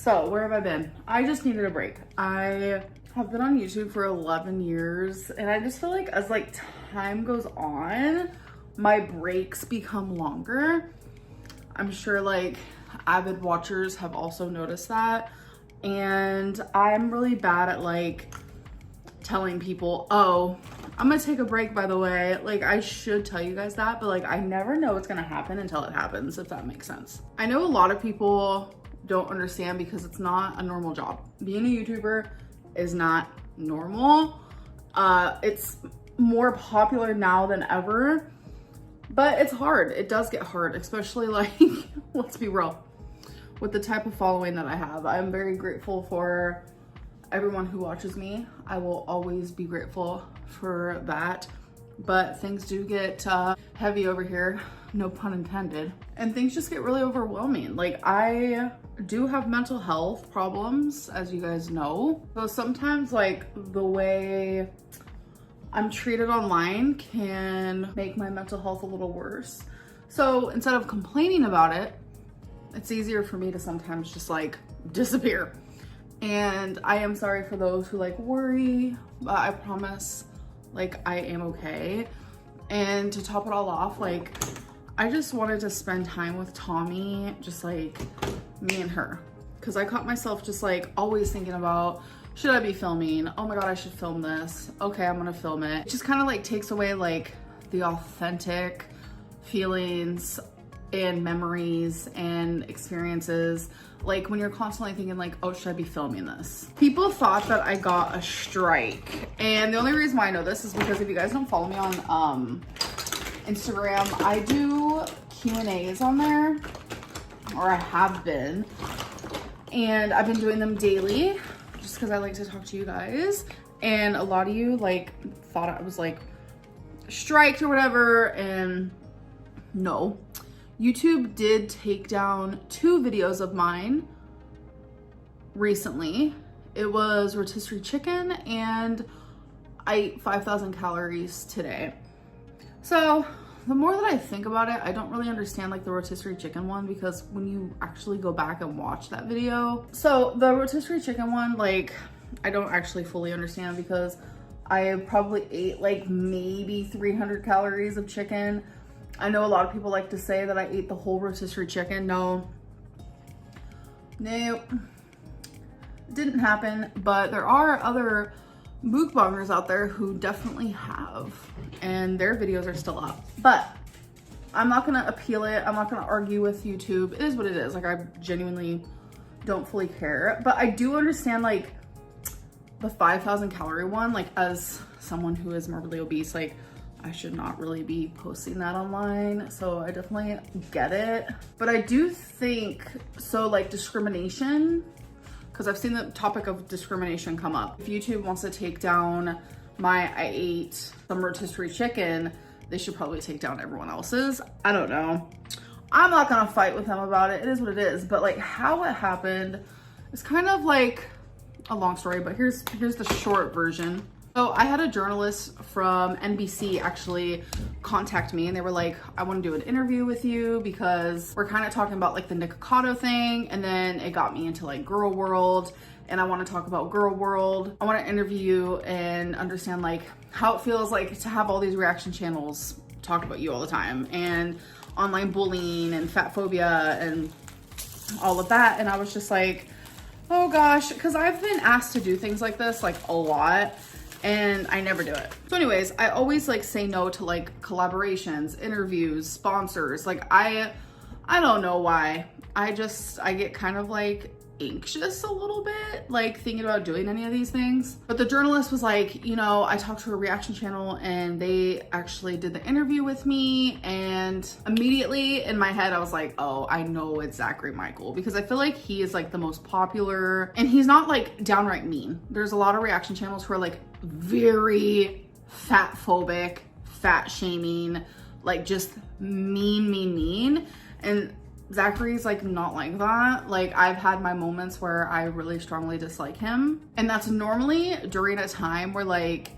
So where have I been? I just needed a break. I have been on YouTube for 11 years and I just feel like as like time goes on, my breaks become longer. I'm sure like avid watchers have also noticed that. And I'm really bad at like telling people, oh, I'm gonna take a break, by the way. Like, I should tell you guys that, but like I never know what's gonna happen until it happens, if that makes sense. I know a lot of people don't understand because it's not a normal job. Being a YouTuber is not normal. It's more popular now than ever, but it's hard. It does get hard, especially like, let's be real, with the type of following that I have. I'm very grateful for everyone who watches me. I will always be grateful for that, but things do get heavy over here, no pun intended, and things just get really overwhelming. Like, I do have mental health problems, as you guys know, so sometimes like the way I'm treated online can make my mental health a little worse. So instead of complaining about it, it's easier for me to sometimes just like disappear. And I am sorry for those who like worry, but I promise like I am okay. And to top it all off, like I just wanted to spend time with Tommy, just like me and her. Cause I caught myself just like always thinking about, should I be filming? Oh my God, I should film this. Okay, I'm gonna film it. It just kind of like takes away like the authentic feelings and memories and experiences, like when you're constantly thinking like, oh, should I be filming this? People thought that I got a strike, and the only reason why I know this is because if you guys don't follow me on Instagram, I do Q&As on there, or I have been, and I've been doing them daily just because I like to talk to you guys. And a lot of you like thought I was like striked or whatever, and no. YouTube did take down 2 videos of mine recently. It was rotisserie chicken, and I ate 5,000 calories today. So the more that I think about it, I don't really understand like the rotisserie chicken one, because when you actually go back and watch that video. So the rotisserie chicken one, like I don't actually fully understand, because I probably ate like maybe 300 calories of chicken. I know a lot of people like to say that I ate the whole rotisserie chicken. No, nope, didn't happen. But there are other mukbangers out there who definitely have, and their videos are still up. But I'm not gonna appeal it. I'm not gonna argue with YouTube. It is what it is. Like, I genuinely don't fully care. But I do understand like the 5,000 calorie one, like as someone who is morbidly obese, like I should not really be posting that online. So I definitely get it. But I do think, so like discrimination, because I've seen the topic of discrimination come up. If YouTube wants to take down my, I ate some rotisserie chicken, they should probably take down everyone else's. I don't know. I'm not gonna fight with them about it. It is what it is. But like how it happened is kind of like a long story, but here's the short version. So I had a journalist from NBC actually contact me, and they were like, I want to do an interview with you because we're kind of talking about like the Nikocado thing, and then it got me into like Girl World, and I want to talk about Girl World. I want to interview you and understand like how it feels like to have all these reaction channels talk about you all the time, and online bullying and fat phobia and all of that. And I was just like, oh gosh, because I've been asked to do things like this like a lot, and I never do it. So anyways, I always like say no to like collaborations, interviews, sponsors. Like I don't know why. I get kind of like anxious a little bit, like thinking about doing any of these things. But the journalist was like, you know, I talked to a reaction channel and they actually did the interview with me, and immediately in my head I was like, oh, I know it's Zachary Michael, because I feel like he is like the most popular, and he's not like downright mean. There's a lot of reaction channels who are like very fat phobic, fat shaming, like just mean, and Zachary's like not like that. Like I've had my moments where I really strongly dislike him, and that's normally during a time where like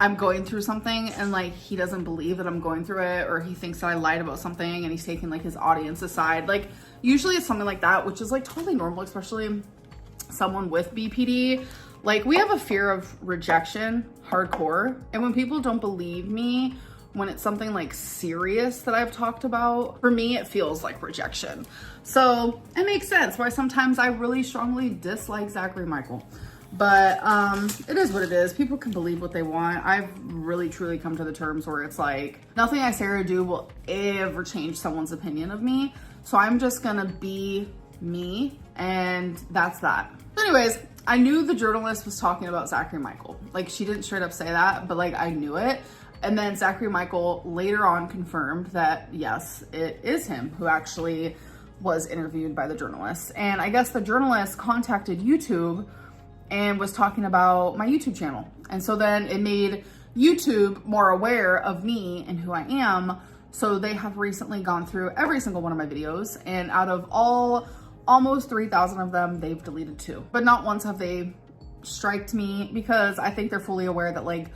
I'm going through something and like he doesn't believe that I'm going through it, or he thinks that I lied about something and he's taking like his audience aside. Like usually it's something like that, which is like totally normal, especially someone with BPD, like we have a fear of rejection, hardcore. And when people don't believe me, when it's something like serious that I've talked about, for me, it feels like rejection. So it makes sense why sometimes I really strongly dislike Zachary Michael. But it is what it is. People can believe what they want. I've really truly come to the terms where it's like nothing I say or do will ever change someone's opinion of me. So I'm just gonna be me, and that's that. Anyways, I knew the journalist was talking about Zachary Michael. Like, she didn't straight up say that, but like I knew it. And then Zachary Michael later on confirmed that yes, it is him who actually was interviewed by the journalist. And I guess the journalist contacted YouTube and was talking about my YouTube channel. And so then it made YouTube more aware of me and who I am. So they have recently gone through every single one of my videos, and out of almost 3,000 of them, they've deleted 2. But not once have they striked me, because I think they're fully aware that like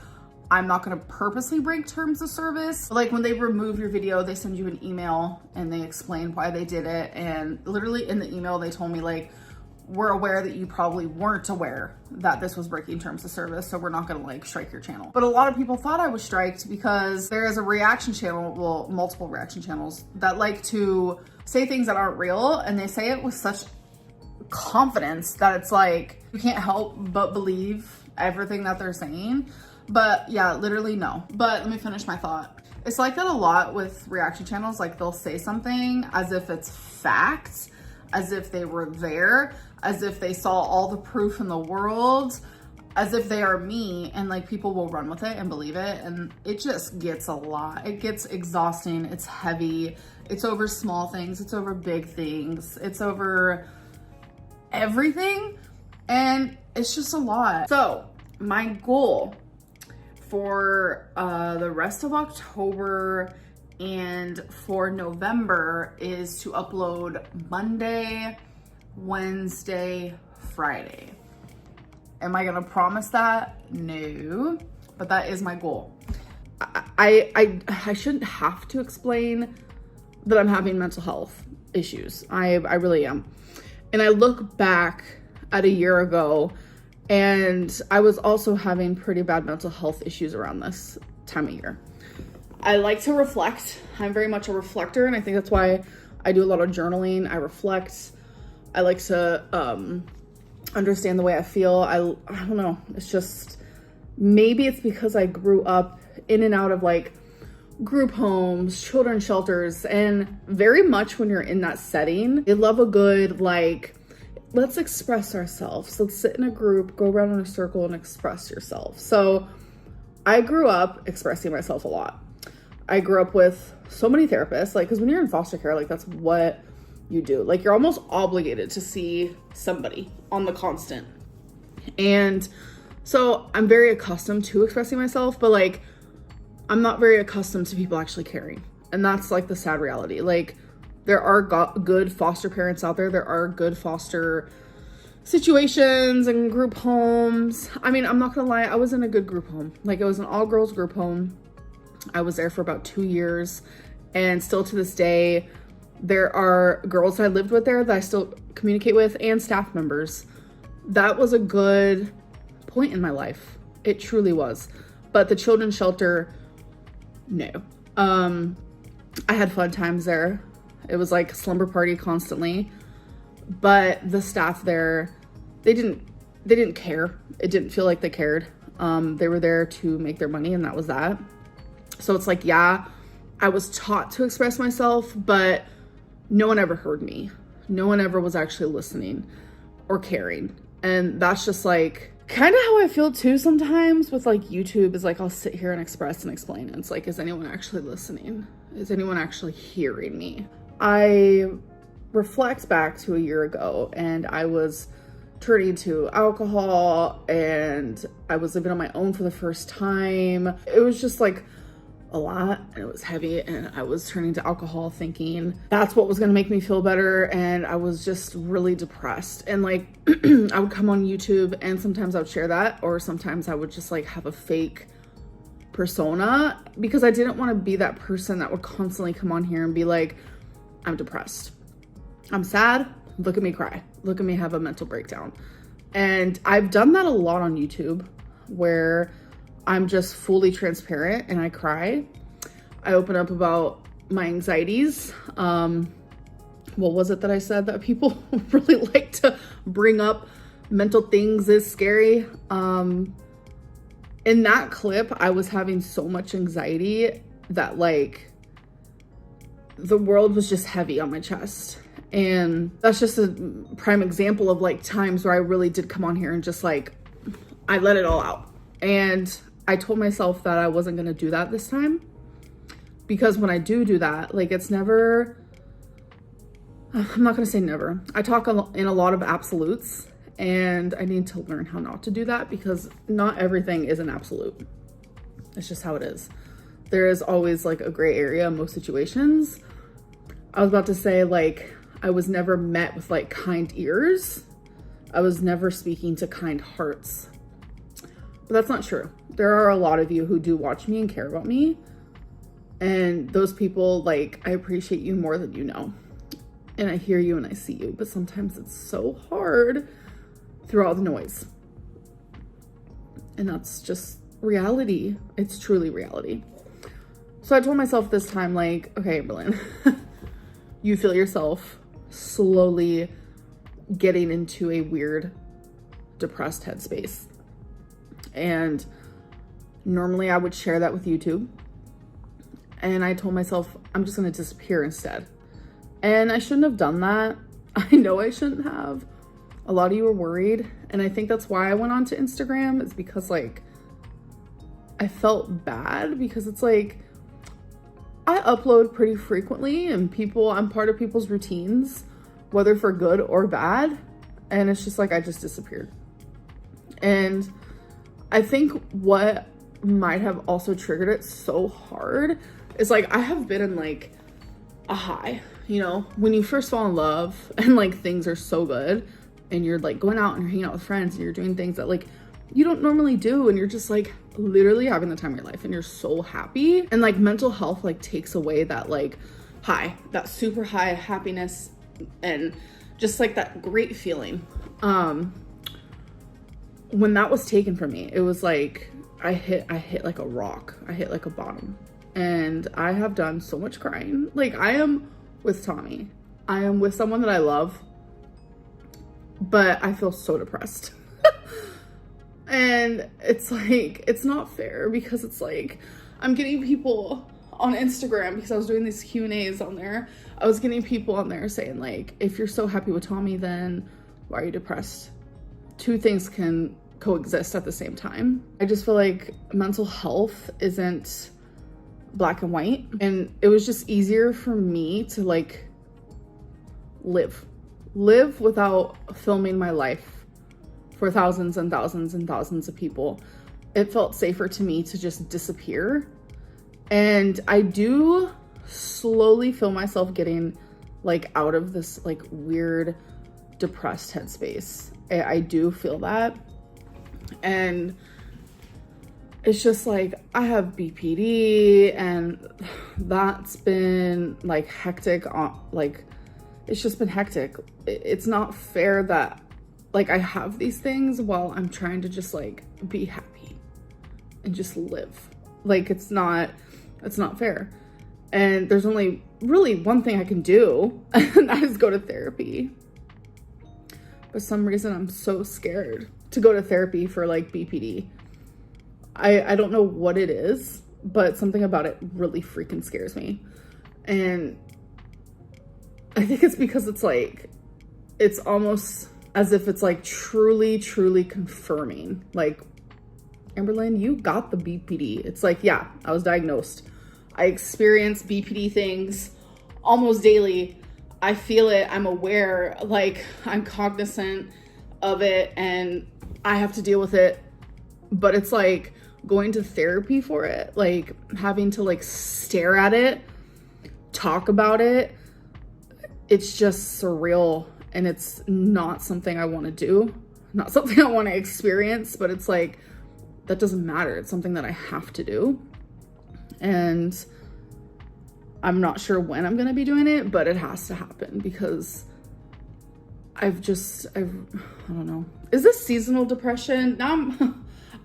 I'm not gonna purposely break terms of service. Like when they remove your video, they send you an email and they explain why they did it. And literally in the email, they told me like, we're aware that you probably weren't aware that this was breaking terms of service, so we're not gonna like strike your channel. But a lot of people thought I was striked because there is a reaction channel, well, multiple reaction channels that like to say things that aren't real, and they say it with such confidence that it's like, you can't help but believe everything that they're saying. But yeah, literally no. But let me finish my thought. It's like that a lot with reaction channels. Like they'll say something as if it's facts, as if they were there, as if they saw all the proof in the world, as if they are me, and like people will run with it and believe it. And it just gets a lot. It gets exhausting. It's heavy. It's over small things. It's over big things. It's over everything. And it's just a lot. So my goal for the rest of October and for November is to upload Monday, Wednesday, Friday. Am I gonna promise that? No, but that is my goal. I shouldn't have to explain that I'm having mental health issues. I really am. And I look back at a year ago, and I was also having pretty bad mental health issues around this time of year. I like to reflect. I'm very much a reflector, and I think that's why I do a lot of journaling. I reflect. I like to understand the way I feel. I don't know. It's just, maybe it's because I grew up in and out of like group homes, children's shelters, and very much when you're in that setting, they love a good like, let's express ourselves. Let's sit in a group, go around in a circle and express yourself. So I grew up expressing myself a lot. I grew up with so many therapists, like, because when you're in foster care, like that's what you do. Like you're almost obligated to see somebody on the constant. And so I'm very accustomed to expressing myself, but like, I'm not very accustomed to people actually caring. And that's like the sad reality. Like there are good foster parents out there. There are good foster situations and group homes. I mean, I'm not gonna lie, I was in a good group home. Like it was an all girls group home. I was there for about 2 years, and still to this day, there are girls that I lived with there that I still communicate with, and staff members. That was a good point in my life. It truly was. But the children's shelter, no. I had fun times there. It was like slumber party constantly, but the staff there, they didn't care. It didn't feel like they cared. They were there to make their money, and that was that. So it's like, yeah, I was taught to express myself, but no one ever heard me. No one ever was actually listening or caring. And that's just like kind of how I feel too sometimes with like YouTube, is like I'll sit here and express and explain, and it's like, is anyone actually listening? Is anyone actually hearing me? I reflect back to a year ago, and I was turning to alcohol, and I was living on my own for the first time. It was just like a lot, and it was heavy, and I was turning to alcohol thinking that's what was going to make me feel better. And I was just really depressed, and like I would come on YouTube, and sometimes I would share that, or sometimes I would just like have a fake persona, because I didn't want to be that person that would constantly come on here and be like, I'm depressed, I'm sad, look at me cry, look at me have a mental breakdown. And I've done that a lot on YouTube where I'm just fully transparent and I cry. I open up about my anxieties. What was it that I said that people really like to bring up? Mental things is scary. In that clip, I was having so much anxiety that like the world was just heavy on my chest. And that's just a prime example of like times where I really did come on here and just like, I let it all out. And I told myself that I wasn't gonna do that this time, because when I do that, like it's never, I'm not gonna say never. I talk in a lot of absolutes, and I need to learn how not to do that, because not everything is an absolute. It's just how it is. There is always like a gray area in most situations. I was about to say like, I was never met with like kind ears. I was never speaking to kind hearts. But that's not true. There are a lot of you who do watch me and care about me. And those people, like, I appreciate you more than you know. And I hear you and I see you. But sometimes it's so hard through all the noise. And that's just reality. It's truly reality. So I told myself this time, like, okay, Amberlynn, you feel yourself slowly getting into a weird, depressed headspace. And normally I would share that with YouTube. And I told myself, I'm just gonna disappear instead. And I shouldn't have done that. I know I shouldn't have. A lot of you were worried. And I think that's why I went onto Instagram, is because like, I felt bad, because it's like, I upload pretty frequently and I'm part of people's routines, whether for good or bad. And it's just like, I just disappeared. And I think what might have also triggered it so hard is like, I have been in like a high, you know, when you first fall in love and like things are so good and you're like going out and you're hanging out with friends and you're doing things that like you don't normally do, and you're just like literally having the time of your life and you're so happy. And like mental health like takes away that like high, that super high happiness and just like that great feeling. When that was taken from me, it was like I hit like a rock. I hit like a bottom. And I have done so much crying. Like, I am with Tommy. I am with someone that I love, but I feel so depressed. And it's like, it's not fair, because it's like, I'm getting people on Instagram, because I was doing these Q&As on there. I was getting people on there saying like, if you're so happy with Tommy, then why are you depressed? Two things can coexist at the same time. I just feel like mental health isn't black and white. And it was just easier for me to like live without filming my life for thousands and thousands and thousands of people. It felt safer to me to just disappear. And I do slowly feel myself getting like out of this like weird depressed headspace. I do feel that. And it's just like, I have BPD, and that's been like hectic like, it's just been hectic. It's not fair that like I have these things while I'm trying to just like be happy and just live. Like, it's not fair. And there's only really one thing I can do, and that is go to therapy. For some reason, I'm so scared to go to therapy for like BPD. I don't know what it is, but something about it really freaking scares me. And I think it's because it's like, it's almost as if it's like truly confirming, like, Amberlynn, you got the BPD. It's like, yeah, I was diagnosed. I experience BPD things almost daily. I feel it, I'm aware, like I'm cognizant of it, and I have to deal with it. But it's like going to therapy for it, like having to like stare at it, talk about it. It's just surreal, and it's not something I want to do, not something I want to experience, but it's like, that doesn't matter. It's something that I have to do. And I'm not sure when I'm going to be doing it, but it has to happen, because I don't know. Is this seasonal depression? Now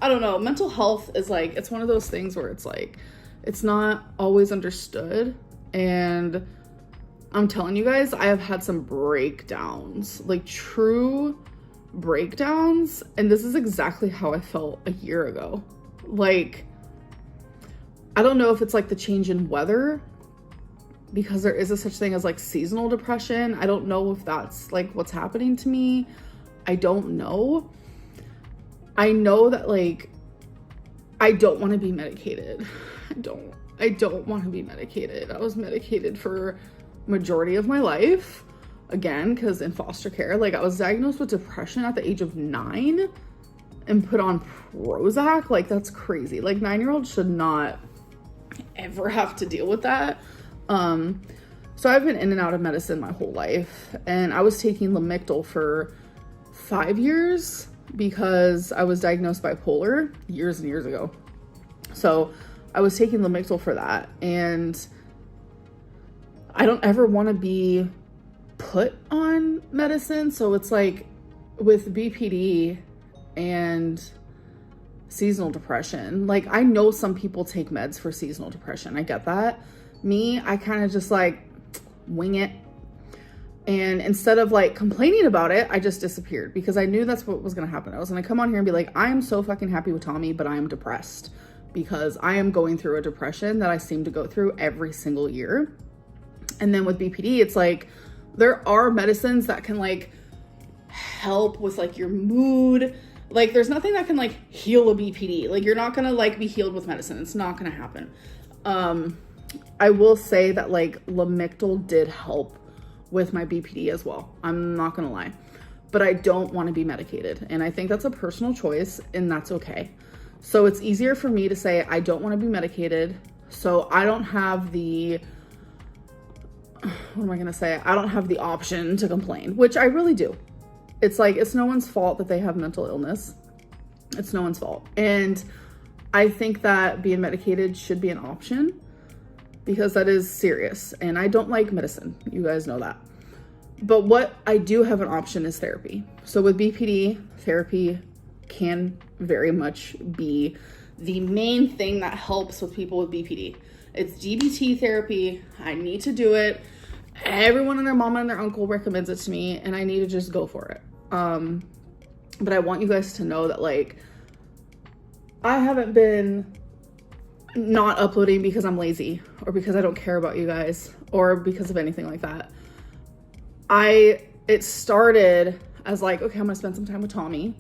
I don't know. Mental health is like, it's one of those things where it's like, it's not always understood. And I'm telling you guys, I have had some breakdowns, like true breakdowns. And this is exactly how I felt a year ago. Like, I don't know if it's like the change in weather, because there is a such thing as like seasonal depression. I don't know if that's like what's happening to me. I don't know. I know that like, I don't want to be medicated. I don't want to be medicated. I was medicated for majority of my life. Again, because in foster care, like I was diagnosed with depression at the age of 9 and put on Prozac. Like that's crazy. Like 9-year-olds should not ever have to deal with that. So I've been in and out of medicine my whole life, and I was taking Lamictal for 5 years because I was diagnosed bipolar years and years ago. So I was taking Lamictal for that, and I don't ever want to be put on medicine. So it's like with BPD and seasonal depression, like I know some people take meds for seasonal depression. I get that. Me, I kind of just like wing it. And instead of like complaining about it, I just disappeared because I knew that's what was going to happen. I was going to come on here and be like, I am so fucking happy with Tommy, but I am depressed because I am going through a depression that I seem to go through every single year. And then with BPD, it's like, there are medicines that can like help with like your mood. Like there's nothing that can like heal a BPD. Like you're not going to like be healed with medicine. It's not going to happen. I will say that like Lamictal did help with my BPD as well. I'm not gonna lie, but I don't want to be medicated. And I think that's a personal choice, and that's okay. So it's easier for me to say, I don't want to be medicated. So I don't have the, what am I gonna say? I don't have the option to complain, which I really do. It's like, it's no one's fault that they have mental illness. It's no one's fault. And I think that being medicated should be an option because that is serious. And I don't like medicine. You guys know that. But what I do have an option is therapy. So with BPD, therapy can very much be the main thing that helps with people with BPD. It's DBT therapy. I need to do it. Everyone and their mama and their uncle recommends it to me, and I need to just go for it. But I want you guys to know that like, I haven't been not uploading because I'm lazy or because I don't care about you guys or because of anything like that. It started as like, okay, I'm gonna spend some time with Tommy.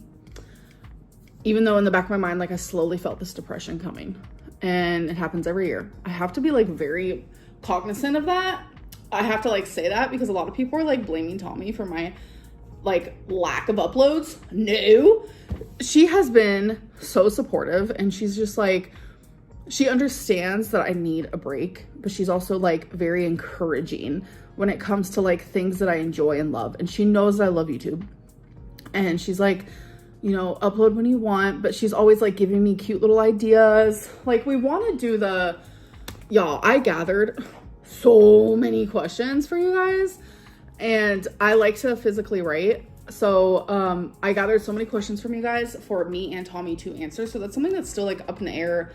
Even though in the back of my mind, like I slowly felt this depression coming, and it happens every year. I have to be like very cognizant of that. I have to like say that because a lot of people are like blaming Tommy for my like lack of uploads. No, she has been so supportive, and she's just like, she understands that I need a break, but she's also like very encouraging when it comes to like things that I enjoy and love. And she knows that I love YouTube, and she's like, you know, upload when you want, but she's always like giving me cute little ideas. Like we want to do y'all, I gathered so many questions for you guys, and I like to physically write. So I gathered so many questions from you guys for me and Tommy to answer. So that's something that's still like up in the air.